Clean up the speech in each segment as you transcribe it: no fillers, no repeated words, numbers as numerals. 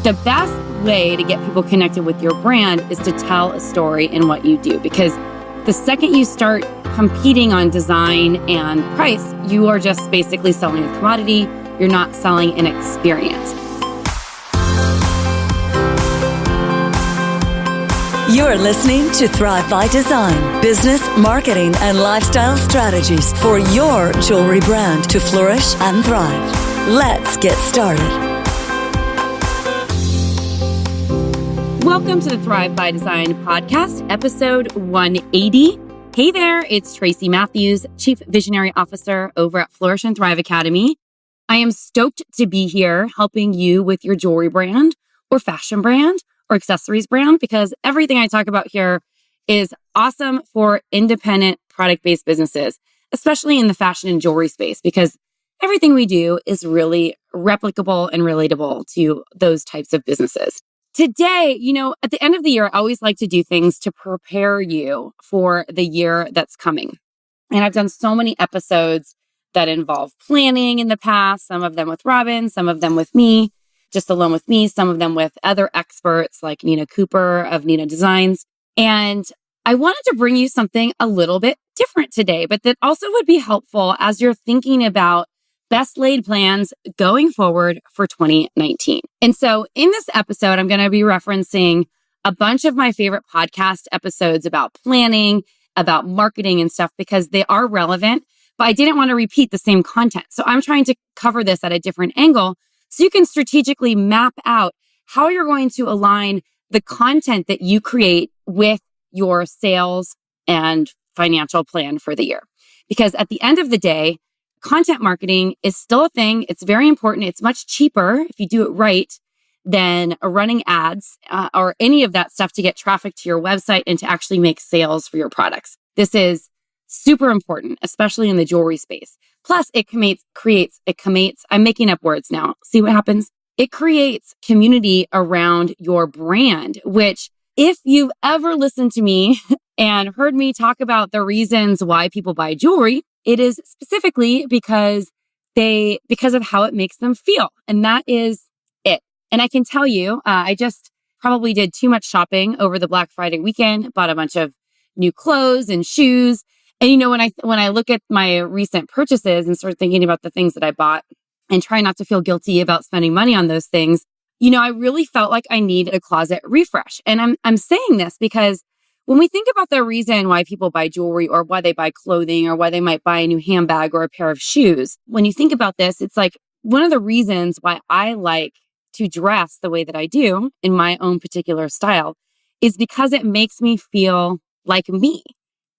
The best way to get people connected with your brand is to tell a story in what you do, because the second you start competing on design and price, you are just basically selling a commodity. You're not selling an experience. You're listening to Thrive by Design, business, marketing, and lifestyle strategies for your jewelry brand to flourish and thrive. Let's get started. Welcome to the Thrive by Design podcast, episode 180. Hey there, it's Tracy Matthews, Chief Visionary Officer over at Flourish and Thrive Academy. I am stoked to be here helping you with your jewelry brand or fashion brand or accessories brand, because everything I talk about here is awesome for independent product-based businesses, especially in the fashion and jewelry space, because everything we do is really replicable and relatable to those types of businesses. Today, at the end of the year, I always like to do things to prepare you for the year that's coming. And I've done so many episodes that involve planning in the past, some of them with Robin, some of them with me, just alone with me, some of them with other experts like Nina Cooper of Nina Designs. And I wanted to bring you something a little bit different today, but that also would be helpful as you're thinking about best laid plans going forward for 2019. And so in this episode, I'm going to be referencing a bunch of my favorite podcast episodes about planning, about marketing and stuff, because they are relevant, but I didn't want to repeat the same content. So I'm trying to cover this at a different angle so you can strategically map out how you're going to align the content that you create with your sales and financial plan for the year. Because at the end of the day, content marketing is still a thing. It's very important. It's much cheaper if you do it right than running ads or any of that stuff to get traffic to your website and to actually make sales for your products. This is super important, especially in the jewelry space. Plus, it creates, I'm making up words now. See what happens? It creates community around your brand, which if you've ever listened to me and heard me talk about the reasons why people buy jewelry, it is specifically because of how it makes them feel. And that is it. And I can tell you, I just probably did too much shopping over the Black Friday weekend, bought a bunch of new clothes and shoes. And when I look at my recent purchases and start thinking about the things that I bought and try not to feel guilty about spending money on those things, I really felt like I need a closet refresh. And I'm saying this because when we think about the reason why people buy jewelry or why they buy clothing or why they might buy a new handbag or a pair of shoes, when you think about this, it's like one of the reasons why I like to dress the way that I do in my own particular style is because it makes me feel like me,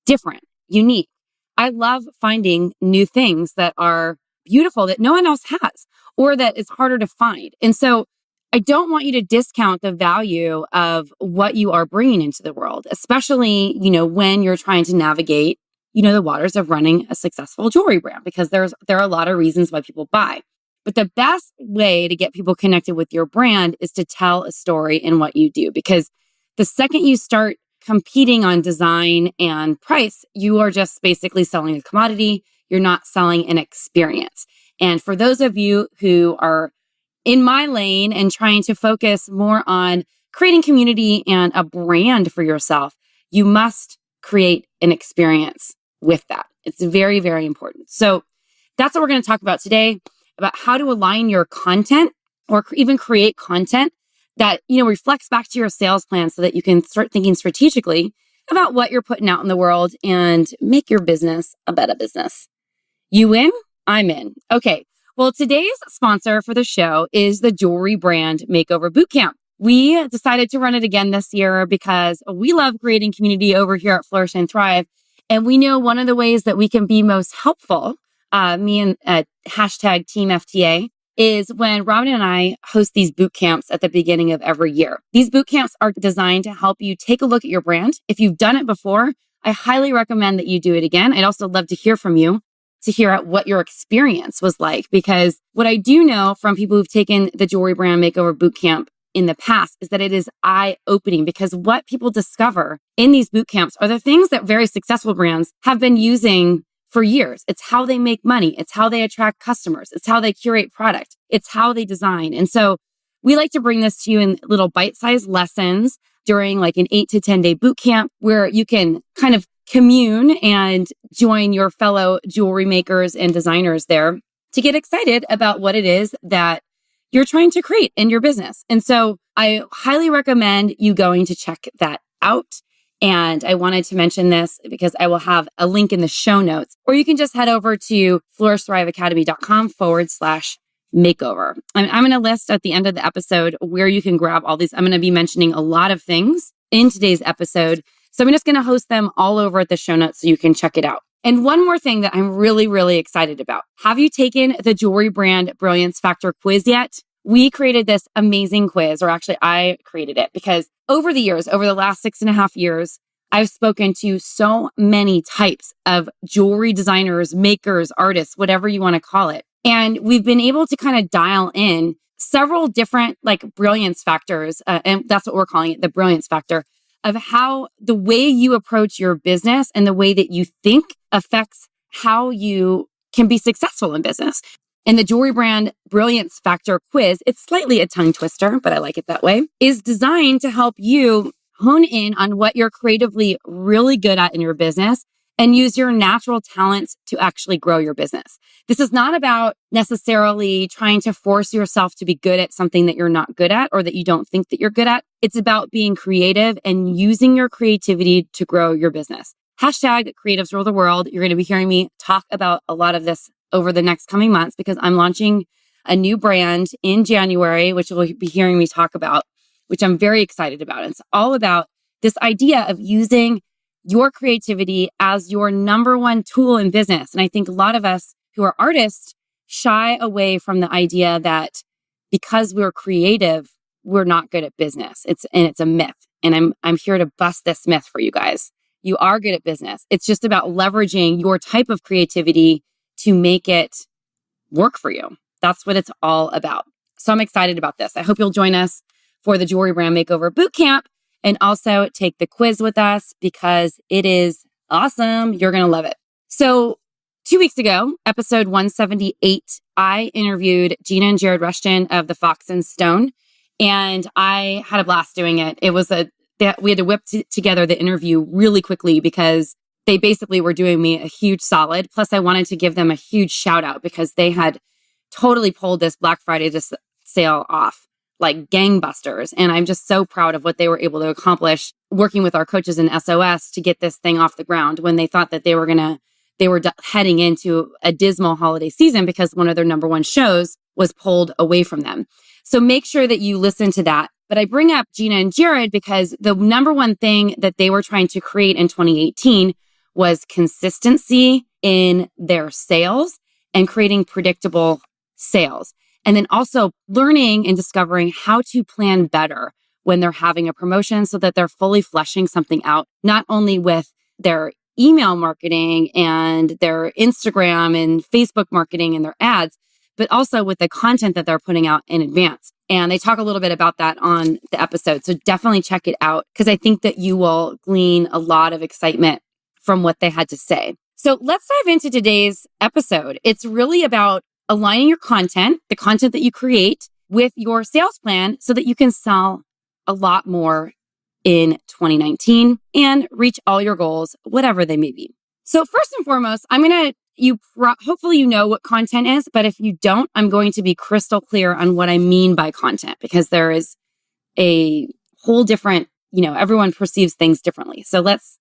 different, unique. I love finding new things that are beautiful that no one else has or that it's harder to find. And so I don't want you to discount the value of what you are bringing into the world, especially, when you're trying to navigate, the waters of running a successful jewelry brand, because there are a lot of reasons why people buy. But the best way to get people connected with your brand is to tell a story in what you do, because the second you start competing on design and price, you are just basically selling a commodity. You're not selling an experience. And for those of you who are in my lane and trying to focus more on creating community and a brand for yourself, you must create an experience with that. It's very, very important. So that's what we're going to talk about today, about how to align your content or even create content that, reflects back to your sales plan so that you can start thinking strategically about what you're putting out in the world and make your business a better business. You in? I'm in. Okay. Well, today's sponsor for the show is the Jewelry Brand Makeover Bootcamp. We decided to run it again this year because we love creating community over here at Flourish and Thrive. And we know one of the ways that we can be most helpful, me and hashtag Team FTA, is when Robin and I host these boot camps at the beginning of every year. These boot camps are designed to help you take a look at your brand. If you've done it before, I highly recommend that you do it again. I'd also love to hear from you, to hear what your experience was like, because what I do know from people who've taken the Jewelry Brand Makeover Bootcamp in the past is that it is eye-opening, because what people discover in these boot camps are the things that very successful brands have been using for years. It's how they make money. It's how they attract customers. It's how they curate product. It's how they design. And so we like to bring this to you in little bite-sized lessons during like an 8 to 10 day boot camp where you can kind of commune and join your fellow jewelry makers and designers there to get excited about what it is that you're trying to create in your business. And so I highly recommend you going to check that out. And I wanted to mention this because I will have a link in the show notes, or you can just head over to flourishthriveacademy.com/makeover. I'm going to list at the end of the episode where you can grab all these. I'm going to be mentioning a lot of things in today's episode. So I'm just going to host them all over at the show notes so you can check it out. And one more thing that I'm really, really excited about. Have you taken the Jewelry Brand Brilliance Factor quiz yet? We created this amazing quiz, or actually I created it because over the years, over the last 6.5 years, I've spoken to so many types of jewelry designers, makers, artists, whatever you want to call it. And we've been able to kind of dial in several different like brilliance factors. And that's what we're calling it, the brilliance factor of how the way you approach your business and the way that you think affects how you can be successful in business. And the Jewelry Brand Brilliance Factor quiz, it's slightly a tongue twister, but I like it that way, is designed to help you hone in on what you're creatively really good at in your business and use your natural talents to actually grow your business. This is not about necessarily trying to force yourself to be good at something that you're not good at or that you don't think that you're good at. It's about being creative and using your creativity to grow your business. Hashtag creatives rule the world. You're going to be hearing me talk about a lot of this over the next coming months because I'm launching a new brand in January, which you'll be hearing me talk about, which I'm very excited about. It's all about this idea of using your creativity as your number one tool in business. And I think a lot of us who are artists shy away from the idea that because we're creative, we're not good at business. It's a myth. And I'm here to bust this myth for you guys. You are good at business. It's just about leveraging your type of creativity to make it work for you. That's what it's all about. So I'm excited about this. I hope you'll join us for the Jewelry Brand Makeover Bootcamp and also take the quiz with us because it is awesome. You're going to love it. So 2 weeks ago, episode 178, I interviewed Gina and Jared Rushton of the Fox and Stone, and I had a blast doing it. It was we had to whip together the interview really quickly because they basically were doing me a huge solid. Plus, I wanted to give them a huge shout out because they had totally pulled this Black Friday sale off like gangbusters. And I'm just so proud of what they were able to accomplish working with our coaches in SOS to get this thing off the ground when they thought that they were heading into a dismal holiday season because one of their number one shows was pulled away from them. So make sure that you listen to that. But I bring up Gina and Jared because the number one thing that they were trying to create in 2018 was consistency in their sales and creating predictable sales. And then also learning and discovering how to plan better when they're having a promotion so that they're fully fleshing something out, not only with their email marketing and their Instagram and Facebook marketing and their ads, but also with the content that they're putting out in advance. And they talk a little bit about that on the episode. So definitely check it out because I think that you will glean a lot of excitement from what they had to say. So let's dive into today's episode. It's really about aligning your content, the content that you create, with your sales plan so that you can sell a lot more in 2019 and reach all your goals, whatever they may be. So first and foremost, hopefully you know what content is, but if you don't, I'm going to be crystal clear on what I mean by content because there is a whole different, everyone perceives things differently. So let's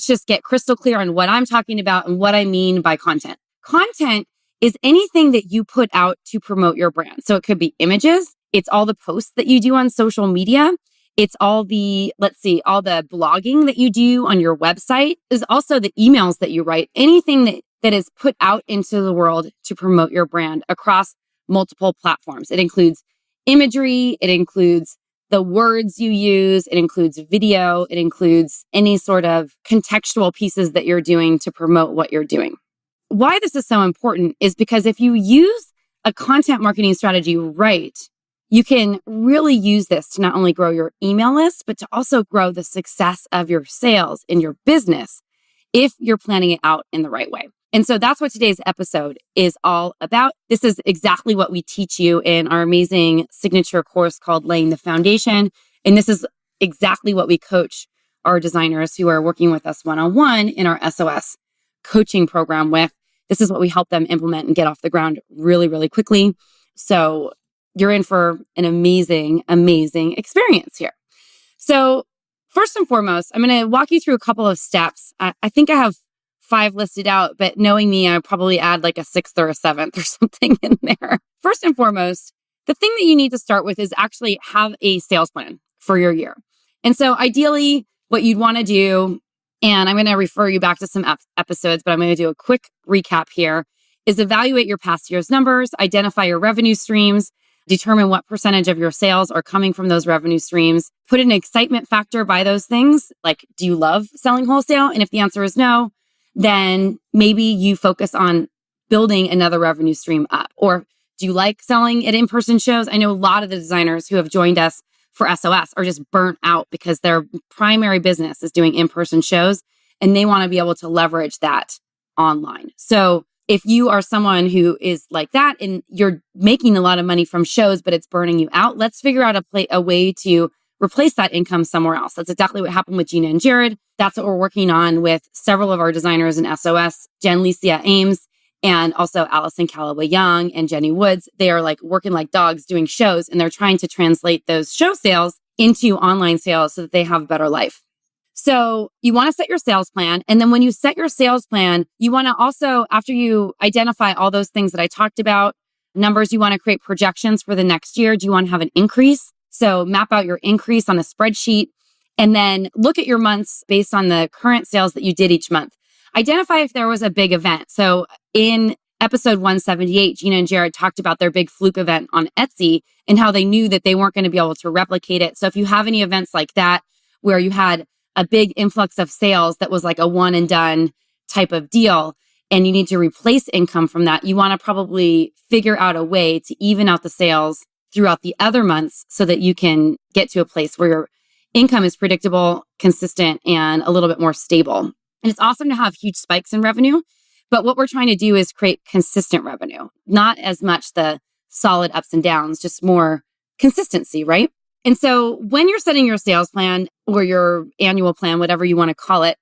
just get crystal clear on what I'm talking about and what I mean by content. Content is anything that you put out to promote your brand. So it could be images. It's all the posts that you do on social media. It's all the blogging that you do on your website. Is also the emails that you write. Anything that is put out into the world to promote your brand across multiple platforms. It includes imagery. It includes the words you use. It includes video. It includes any sort of contextual pieces that you're doing to promote what you're doing. Why this is so important is because if you use a content marketing strategy right, you can really use this to not only grow your email list, but to also grow the success of your sales in your business if you're planning it out in the right way. And so that's what today's episode is all about. This is exactly what we teach you in our amazing signature course called Laying the Foundation. And this is exactly what we coach our designers who are working with us one-on-one in our SOS coaching program with. This is what we help them implement and get off the ground really, really quickly. So you're in for an amazing, amazing experience here. So first and foremost, I'm going to walk you through a couple of steps. I think I have 5 listed out, but knowing me, I probably add like a 6th or a 7th or something in there. First and foremost, the thing that you need to start with is actually have a sales plan for your year. And so ideally, what you'd want to do, and I'm going to refer you back to some episodes, but I'm going to do a quick recap here, is evaluate your past year's numbers, identify your revenue streams, determine what percentage of your sales are coming from those revenue streams, put an excitement factor by those things. Like, do you love selling wholesale? And if the answer is no, then maybe you focus on building another revenue stream up. Or do you like selling at in-person shows? I know a lot of the designers who have joined us for SOS are just burnt out because their primary business is doing in-person shows and they want to be able to leverage that online. So if you are someone who is like that and you're making a lot of money from shows, but it's burning you out, let's figure out a way to replace that income somewhere else. That's exactly what happened with Gina and Jared. That's what we're working on with several of our designers in SOS, Jen Licia Ames, and also Allison Callaway Young and Jenny Woods. They are like working like dogs doing shows, and they're trying to translate those show sales into online sales so that they have a better life. So you want to set your sales plan. And then when you set your sales plan, you want to also, after you identify all those things that I talked about, numbers, you want to create projections for the next year. Do you want to have an increase? So map out your increase on a spreadsheet and then look at your months based on the current sales that you did each month. Identify if there was a big event. So in episode 178, Gina and Jared talked about their big fluke event on Etsy and how they knew that they weren't going to be able to replicate it. So if you have any events like that, where you had a big influx of sales that was like a one and done type of deal, and you need to replace income from that, you want to probably figure out a way to even out the sales throughout the other months so that you can get to a place where your income is predictable, consistent, and a little bit more stable. And it's awesome to have huge spikes in revenue, but what we're trying to do is create consistent revenue, not as much the solid ups and downs, just more consistency, right? And so when you're setting your sales plan or your annual plan, whatever you want to call it,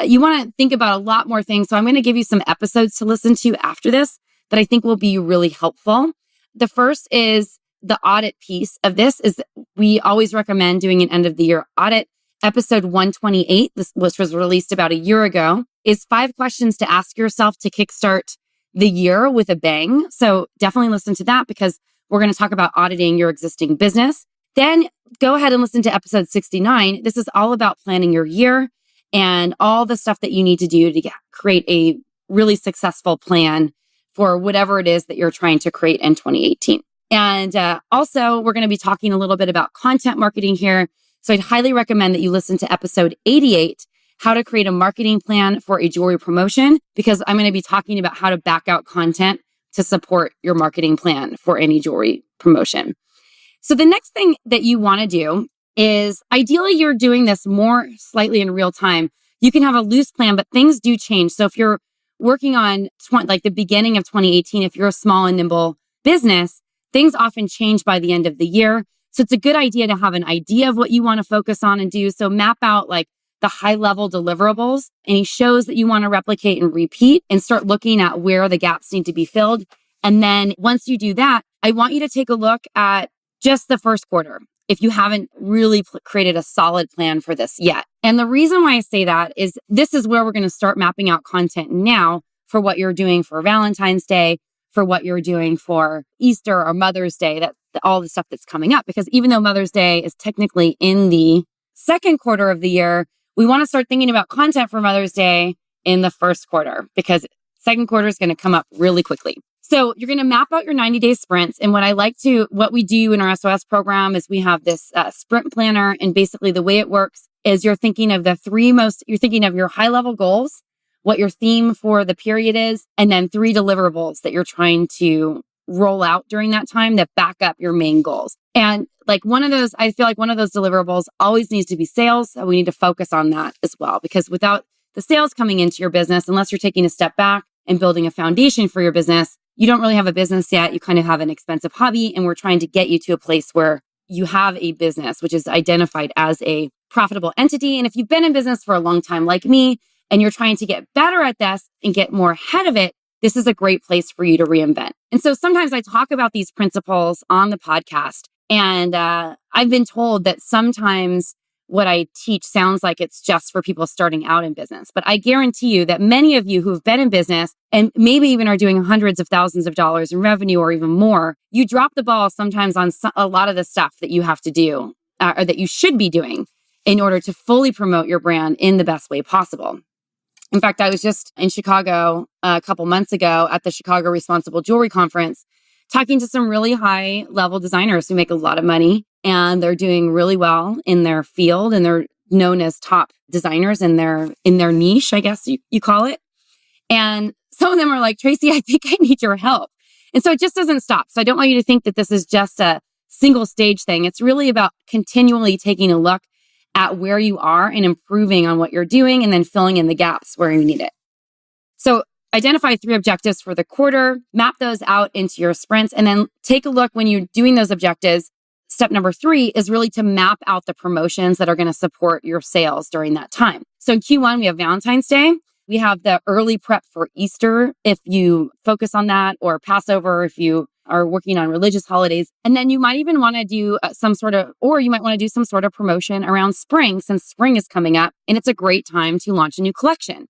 you want to think about a lot more things. So I'm going to give you some episodes to listen to after this that I think will be really helpful. The first is the audit piece of this is we always recommend doing an end of the year audit. Episode 128, which was released about a year ago, is 5 questions to ask yourself to kickstart the year with a bang. So definitely listen to that because we're going to talk about auditing your existing business. Then go ahead and listen to episode 69. This is all about planning your year and all the stuff that you need to do to create a really successful plan for whatever it is that you're trying to create in 2018. And also, we're going to be talking a little bit about content marketing here. So I'd highly recommend that you listen to episode 88, how to create a marketing plan for a jewelry promotion, because I'm going to be talking about how to back out content to support your marketing plan for any jewelry promotion. So the next thing that you want to do is ideally you're doing this more slightly in real time. You can have a loose plan, but things do change. So if you're working on like the beginning of 2018, if you're a small and nimble business, things often change by the end of the year. So it's a good idea to have an idea of what you want to focus on and do. So map out like the high level deliverables, any shows that you want to replicate and repeat, and start looking at where the gaps need to be filled. And then once you do that, I want you to take a look at just the first quarter if you haven't really created a solid plan for this yet. And the reason why I say that is this is where we're going to start mapping out content now for what you're doing for Valentine's Day, for what you're doing for Easter or Mother's Day, that all the stuff that's coming up. Because even though Mother's Day is technically in the second quarter of the year, we want to start thinking about content for Mother's Day in the first quarter because second quarter is going to come up really quickly. So you're going to map out your 90-day sprints. And what we do in our SOS program is we have this sprint planner. And basically the way it works is you're thinking of you're thinking of your high level goals, what your theme for the period is, and then 3 deliverables that you're trying to roll out during that time that back up your main goals. And I feel like one of those deliverables always needs to be sales. So we need to focus on that as well, because without the sales coming into your business, unless you're taking a step back, and building a foundation for your business. You don't really have a business yet. You kind of have an expensive hobby, and we're trying to get you to a place where you have a business, which is identified as a profitable entity. And if you've been in business for a long time, like me, and you're trying to get better at this and get more ahead of it, this is a great place for you to reinvent. And so sometimes I talk about these principles on the podcast, and I've been told that sometimes what I teach sounds like it's just for people starting out in business. But I guarantee you that many of you who have been in business and maybe even are doing hundreds of thousands of dollars in revenue or even more, you drop the ball sometimes on a lot of the stuff that you have to do or that you should be doing in order to fully promote your brand in the best way possible. In fact, I was just in Chicago a couple months ago at the Chicago Responsible Jewelry Conference, talking to some really high level designers who make a lot of money, and they're doing really well in their field, and they're known as top designers in their niche, I guess you call it. And some of them are like, Tracy, I think I need your help. And so it just doesn't stop. So I don't want you to think that this is just a single stage thing. It's really about continually taking a look at where you are and improving on what you're doing, and then filling in the gaps where you need it. So identify 3 objectives for the quarter, map those out into your sprints, and then take a look when you're doing those objectives. Step number 3 is really to map out the promotions that are going to support your sales during that time. So in Q1, we have Valentine's Day. We have the early prep for Easter, if you focus on that, or Passover, if you are working on religious holidays. And then you might even want to do some sort of promotion around spring, since spring is coming up, and it's a great time to launch a new collection.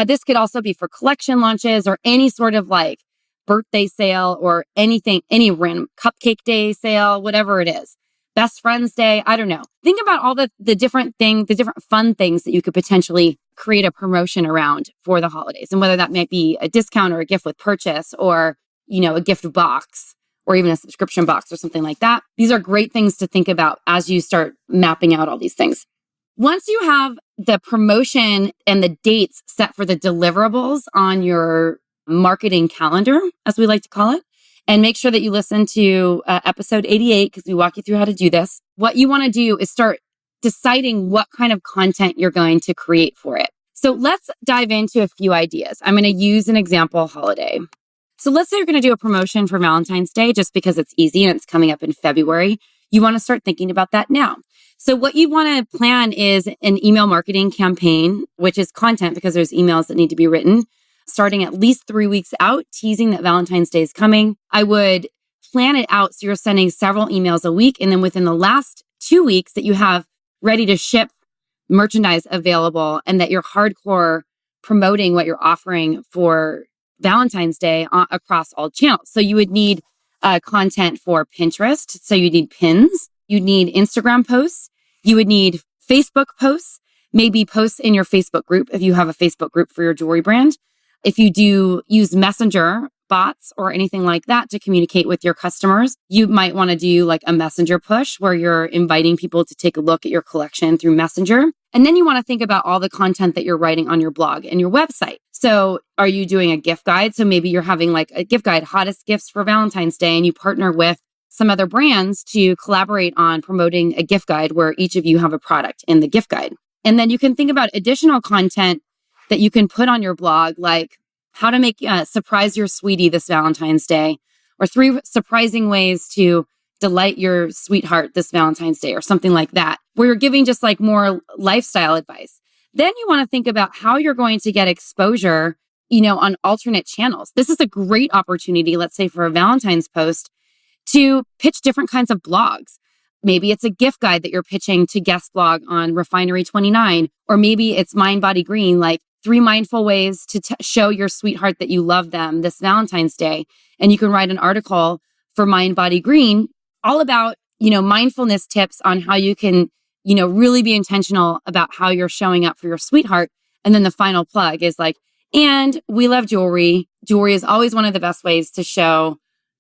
This could also be for collection launches or any sort of like birthday sale or anything, any random cupcake day sale, whatever it is. Best Friends Day, I don't know. Think about all the different things, the different fun things that you could potentially create a promotion around for the holidays. And whether that might be a discount or a gift with purchase, or, a gift box, or even a subscription box or something like that. These are great things to think about as you start mapping out all these things. Once you have the promotion and the dates set for the deliverables on your marketing calendar, as we like to call it, and make sure that you listen to episode 88, because we walk you through how to do this. What you want to do is start deciding what kind of content you're going to create for it. So let's dive into a few ideas. I'm going to use an example holiday. So let's say you're going to do a promotion for Valentine's Day, just because it's easy and it's coming up in February. You want to start thinking about that now. So what you want to plan is an email marketing campaign, which is content, because there's emails that need to be written, starting at least 3 weeks out, teasing that Valentine's Day is coming. I would plan it out so you're sending several emails a week. And then within the last 2 weeks that you have ready to ship merchandise available, and that you're hardcore promoting what you're offering for Valentine's Day across all channels. So you would need content for Pinterest. So you need pins. You'd need Instagram posts. You would need Facebook posts, maybe posts in your Facebook group if you have a Facebook group for your jewelry brand. If you do use Messenger bots or anything like that to communicate with your customers, you might want to do like a Messenger push where you're inviting people to take a look at your collection through Messenger. And then you want to think about all the content that you're writing on your blog and your website. So are you doing a gift guide? So maybe you're having like a gift guide, hottest gifts for Valentine's Day, and you partner with some other brands to collaborate on promoting a gift guide where each of you have a product in the gift guide. And then you can think about additional content that you can put on your blog, like how to make surprise your sweetie this Valentine's Day, or 3 surprising ways to delight your sweetheart this Valentine's Day, or something like that, where you're giving just like more lifestyle advice. Then you want to think about how you're going to get exposure, on alternate channels. This is a great opportunity, let's say for a Valentine's post, to pitch different kinds of blogs. Maybe it's a gift guide that you're pitching to guest blog on Refinery 29, or maybe it's Mind Body Green, like 3 mindful ways to show your sweetheart that you love them this Valentine's Day. And you can write an article for Mind Body Green all about, mindfulness tips on how you can, really be intentional about how you're showing up for your sweetheart. And then the final plug is like, and we love jewelry. Jewelry is always one of the best ways to show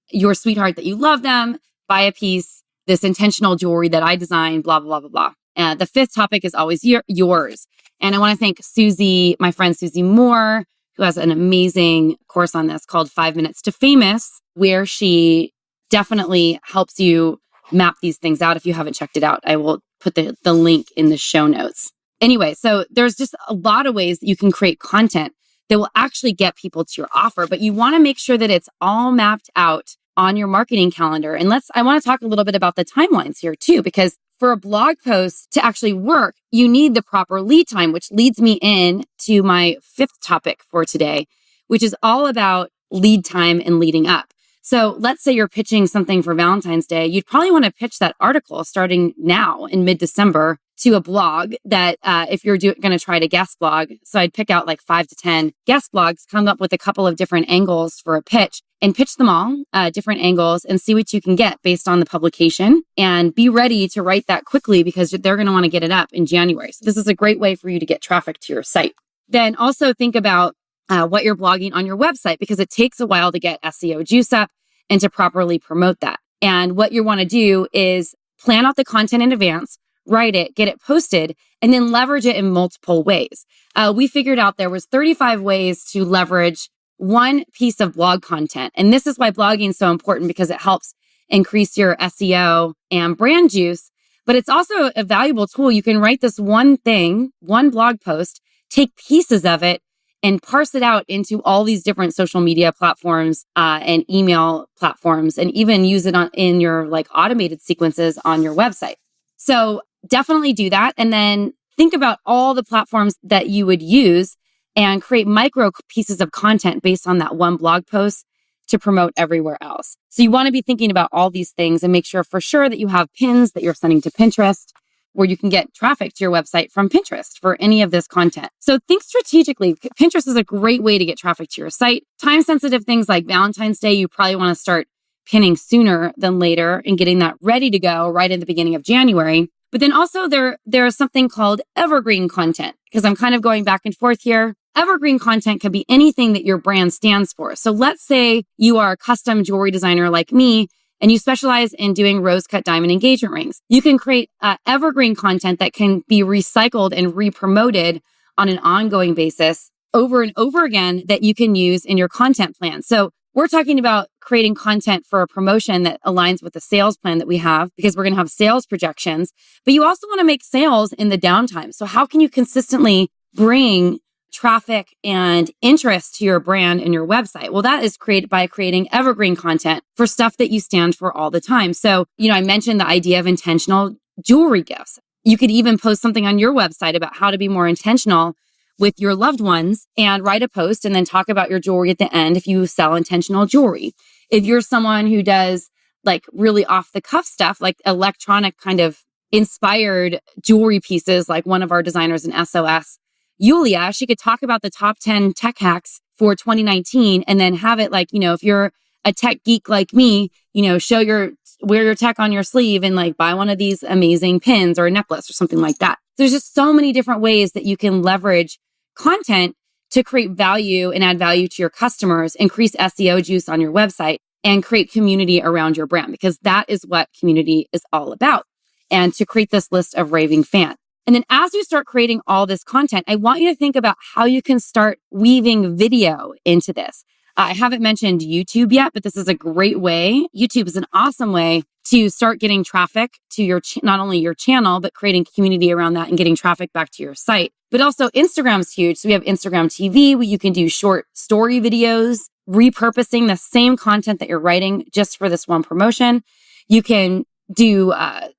your sweetheart that you love them. Buy a piece, this intentional jewelry that I designed, blah, blah, blah, blah, blah. The 5th topic is always yours. And I want to thank Susie, my friend Susie Moore, who has an amazing course on this called 5 Minutes to Famous, where she definitely helps you map these things out. If you haven't checked it out, I will put the link in the show notes. Anyway, so there's just a lot of ways that you can create content that will actually get people to your offer. But you want to make sure that it's all mapped out on your marketing calendar. And I want to talk a little bit about the timelines here too, because for a blog post to actually work, you need the proper lead time, which leads me in to my fifth topic for today, which is all about lead time and leading up. So let's say you're pitching something for Valentine's Day. You'd probably want to pitch that article starting now in mid-December to a blog that if you're going to try to guest blog. So I'd pick out like 5 to 10 guest blogs, come up with a couple of different angles for a pitch and pitch them all, different angles, and see what you can get based on the publication, and be ready to write that quickly because they're going to want to get it up in January. So this is a great way for you to get traffic to your site. Then also think about what you're blogging on your website, because it takes a while to get SEO juice up and to properly promote that. And what you want to do is plan out the content in advance, write it, get it posted, and then leverage it in multiple ways. We figured out there was 35 ways to leverage one piece of blog content. And this is why blogging is so important, because it helps increase your SEO and brand juice. But it's also a valuable tool. You can write this one thing, one blog post, take pieces of it, and parse it out into all these different social media platforms and email platforms, and even use it in your like automated sequences on your website. So definitely do that. And then think about all the platforms that you would use and create micro pieces of content based on that one blog post to promote everywhere else. So you want to be thinking about all these things and make sure for sure that you have pins that you're sending to Pinterest, where you can get traffic to your website from Pinterest for any of this content. So think strategically. Pinterest is a great way to get traffic to your site. Time-sensitive things like Valentine's Day, you probably want to start pinning sooner than later and getting that ready to go right in the beginning of January. But then also there is something called evergreen content, because I'm kind of going back and forth here. Evergreen content can be anything that your brand stands for. So let's say you are a custom jewelry designer like me, and you specialize in doing rose-cut diamond engagement rings. You can create evergreen content that can be recycled and re-promoted on an ongoing basis over and over again that you can use in your content plan. So we're talking about creating content for a promotion that aligns with the sales plan that we have, because we're going to have sales projections, but you also want to make sales in the downtime. So how can you consistently bring traffic and interest to your brand and your website? Well, that is created by creating evergreen content for stuff that you stand for all the time. So, I mentioned the idea of intentional jewelry gifts. You could even post something on your website about how to be more intentional with your loved ones and write a post and then talk about your jewelry at the end if you sell intentional jewelry. If you're someone who does like really off the cuff stuff, like electronic kind of inspired jewelry pieces, like one of our designers in SOS, Yulia, she could talk about the top 10 tech hacks for 2019 and then have it like, if you're a tech geek like me, wear your tech on your sleeve and like buy one of these amazing pins or a necklace or something like that. There's just so many different ways that you can leverage content to create value and add value to your customers, increase SEO juice on your website, and create community around your brand, because that is what community is all about. And to create this list of raving fans. And then as you start creating all this content, I want you to think about how you can start weaving video into this. I haven't mentioned YouTube yet, but this is a great way. YouTube is an awesome way to start getting traffic to your not only your channel, but creating community around that and getting traffic back to your site. But also Instagram's huge. So we have Instagram TV where you can do short story videos, repurposing the same content that you're writing just for this one promotion. You can do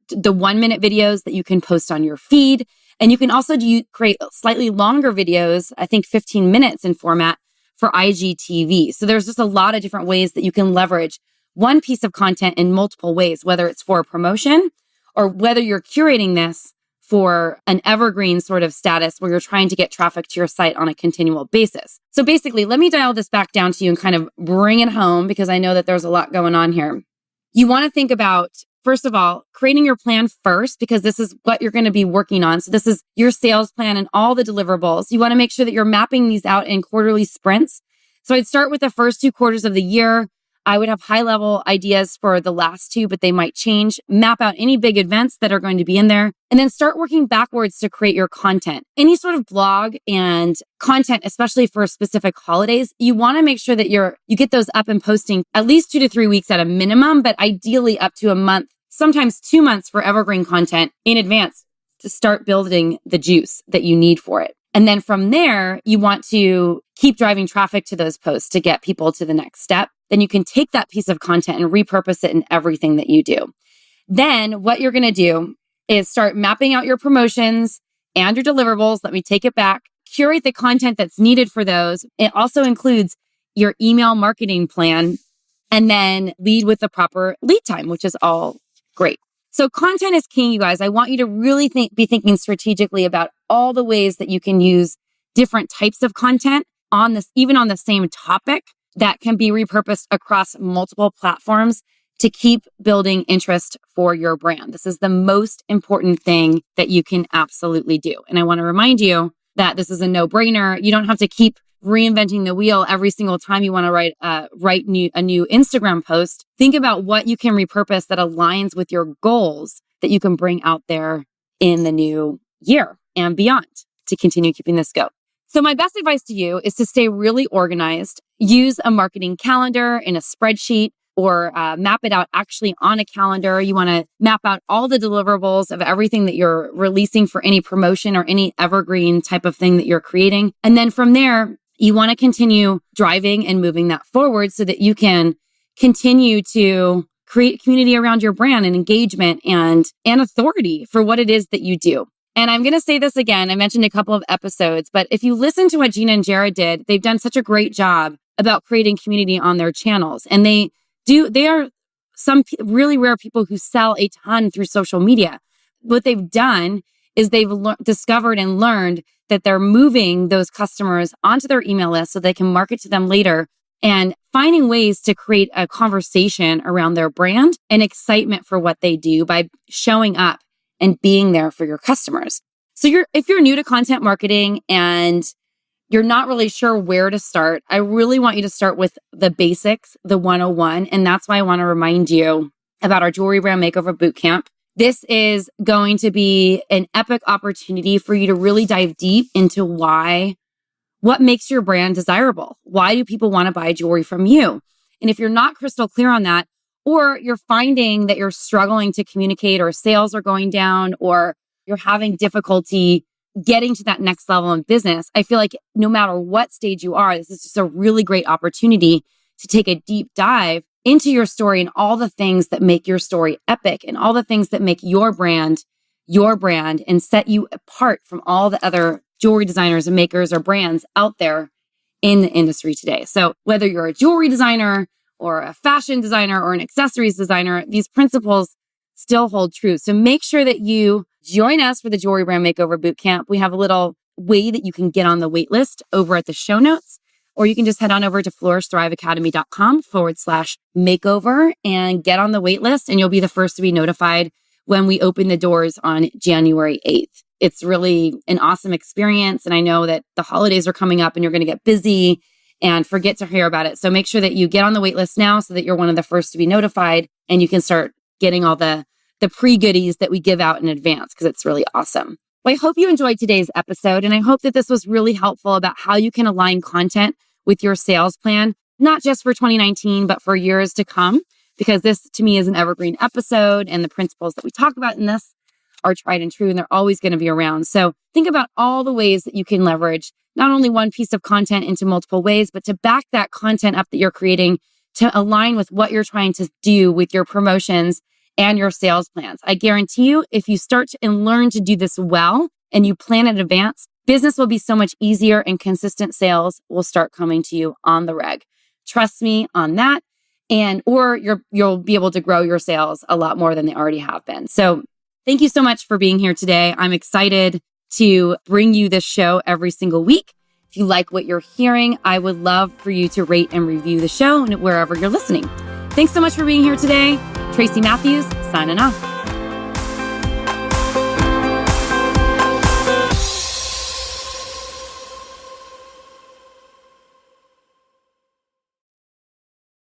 the 1-minute videos that you can post on your feed. And you can also create slightly longer videos, I think 15 minutes in format for IGTV. So there's just a lot of different ways that you can leverage one piece of content in multiple ways, whether it's for a promotion or whether you're curating this for an evergreen sort of status where you're trying to get traffic to your site on a continual basis. So basically, let me dial this back down to you and kind of bring it home, because I know that there's a lot going on here. You want to think about, first of all, creating your plan first, because this is what you're going to be working on. So this is your sales plan and all the deliverables. You want to make sure that you're mapping these out in quarterly sprints. So I'd start with the first 2 quarters of the year. I would have high-level ideas for the last 2, but they might change. Map out any big events that are going to be in there, and then start working backwards to create your content. Any sort of blog and content, especially for specific holidays, you want to make sure that you get those up and posting at least 2 to 3 weeks at a minimum, but ideally up to a month, sometimes 2 months for evergreen content in advance to start building the juice that you need for it. And then from there, you want to keep driving traffic to those posts to get people to the next step, then you can take that piece of content and repurpose it in everything that you do. Then what you're going to do is start mapping out your promotions and your deliverables. Let me take it back. Curate the content that's needed for those. It also includes your email marketing plan, and then lead with the proper lead time, which is all great. So content is king, you guys. I want you to really be thinking strategically about all the ways that you can use different types of content on this, even on the same topic, that can be repurposed across multiple platforms to keep building interest for your brand. This is the most important thing that you can absolutely do. And I want to remind you that this is a no-brainer. You don't have to keep reinventing the wheel every single time you want to write a new Instagram post. Think about what you can repurpose that aligns with your goals that you can bring out there in the new year and beyond to continue keeping this go. So my best advice to you is to stay really organized. Use a marketing calendar in a spreadsheet, or map it out actually on a calendar. You want to map out all the deliverables of everything that you're releasing for any promotion or any evergreen type of thing that you're creating. And then from there, you want to continue driving and moving that forward so that you can continue to create community around your brand and engagement and authority for what it is that you do. And I'm going to say this again. I mentioned a couple of episodes, but if you listen to what Gina and Jared did, they've done such a great job about creating community on their channels. And they are some really rare people who sell a ton through social media. What they've done is they've discovered and learned that they're moving those customers onto their email list so they can market to them later, and finding ways to create a conversation around their brand and excitement for what they do by showing up and being there for your customers. So if you're new to content marketing and you're not really sure where to start, I really want you to start with the basics, the 101. And that's why I want to remind you about our Jewelry Brand Makeover Bootcamp. This is going to be an epic opportunity for you to really dive deep into what makes your brand desirable. Why do people want to buy jewelry from you? And if you're not crystal clear on that, or you're finding that you're struggling to communicate, or sales are going down, or you're having difficulty getting to that next level in business, I feel like no matter what stage you are, this is just a really great opportunity to take a deep dive into your story and all the things that make your story epic and all the things that make your brand and set you apart from all the other jewelry designers and makers or brands out there in the industry today. So whether you're a jewelry designer or a fashion designer or an accessories designer, these principles still hold true. So make sure that you join us for the Jewelry Brand Makeover Bootcamp. We have a little way that you can get on the wait list over at the show notes, or you can just head on over to flourishthriveacademy.com/makeover and get on the wait list, and you'll be the first to be notified when we open the doors on January 8th. It's really an awesome experience. And I know that the holidays are coming up and you're going to get busy and forget to hear about it. So make sure that you get on the wait list now so that you're one of the first to be notified and you can start getting all the pre-goodies that we give out in advance, because it's really awesome. Well, I hope you enjoyed today's episode, and I hope that this was really helpful about how you can align content with your sales plan, not just for 2019, but for years to come, because this to me is an evergreen episode, and the principles that we talk about in this are tried and true, and they're always going to be around. So think about all the ways that you can leverage not only one piece of content into multiple ways, but to back that content up that you're creating to align with what you're trying to do with your promotions and your sales plans. I guarantee you, if you start to and learn to do this well and you plan in advance, business will be so much easier and consistent sales will start coming to you on the reg. Trust me on that. Or you'll be able to grow your sales a lot more than they already have been. So thank you so much for being here today. I'm excited to bring you this show every single week. If you like what you're hearing, I would love for you to rate and review the show wherever you're listening. Thanks so much for being here today. Tracy Matthews, signing off.